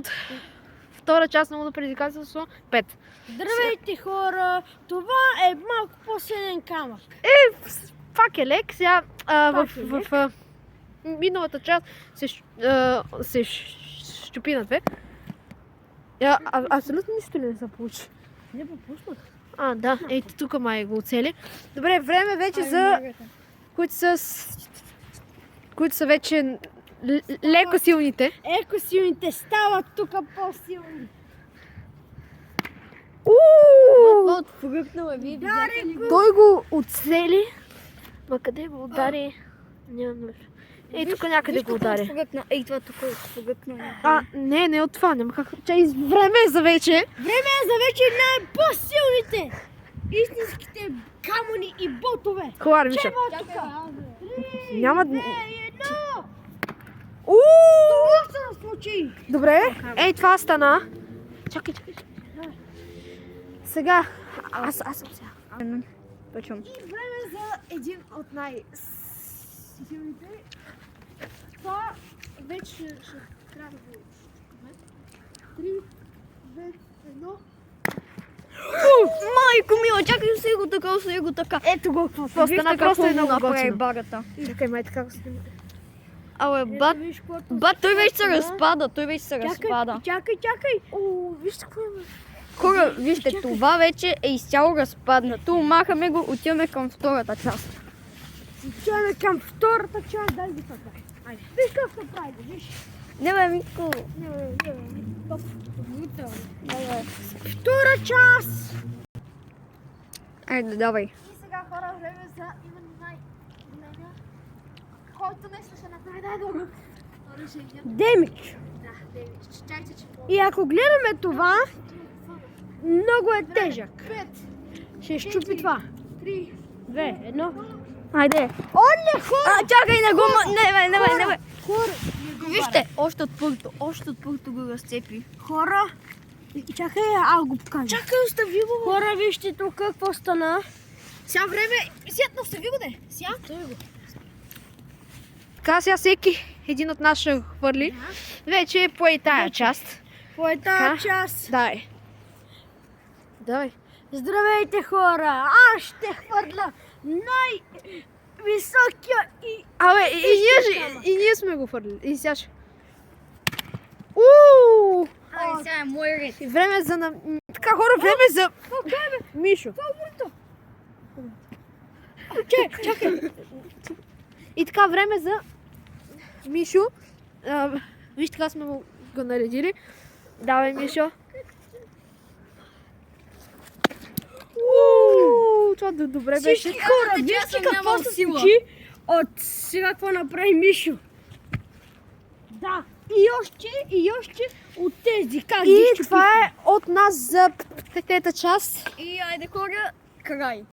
от втора част на Лудо предизвикателство 5. Здравейте, хора! Това е малко по-силен камък. Пак е лек. Сега Пак е лек. в миналата част се щупи на две. Абсолютно нищо ли не се получи? Не пропуснах. Да, ето тук май го оцели. Добре, време вече за които са вече леко силните. Екосилните стават тук по-силни. Отфръкнала ви. Той го оцели. Ма къде го удари? Няма нужда. Ей, тук някъде го удари. Ей, това тук е отфръкнало. Не от това. Няма как. Време е за вече. Време е за вече най-по-силните! Истинските камъни и ботове! Хора, Миша. Чакай, тук! Няма... 2, 1! Уу! Това се случи! Добре. Ей, това стана. Чакай. Сега. Аз съм сега. Почвам. И време за един от най-силните. Това вече ще трябва да го изчукаме. 3, 2, 1. Майко мила, чакай си го така. Ето го, какво стана, просто е много готино. барата. Чакай, май така го снимай. Абе, бат, той вече се разпада, Чакай! Вижте какво има. Хора, вижте, това вече е изцяло разпаднато. Махаме го, отиваме към втората част. Отиваме към втората част, дай ги така. Айде. Виж как се прави, виж. Не бе, Мико. Втора част! Айде, давай. И сега, хора, време за именно най-големия, който днес ще направи най-добро решение. Демич. Да, Демич. Чакайте, че И ако гледаме това, много е тежък. 5, Ще щупи това. 3, 2, 1. Айде. Оле, хора! Чакай, не го... Не бе. Хора! Вижте, още от първото го разцепи. Хора! Чакай, аз го покажа. Чакай, остави го. Хора, вижте тук какво стана. Сега време, сядна, остави го де. Сега. Така, сега всеки един от нас ще хвърли. Вече по и тая част. По една част. Дай. Давай. Здравейте, хора! Аз ще хвърля най-високия и... Абе, и ние сме го хвърлили. И сега ще... Уу! Ай, сега е мой ред. И време за... Така, хора, време за... Мишо. Чакай! И така, време за... Мишо. Виж, така сме го наредили. Давай, Мишо. Това добре беше. Всички хора, вижте какво се случи от сега какво направи Мишо. Да, и още от тези. Как ги И щупи? това е от нас за трета част. И айде хора, край.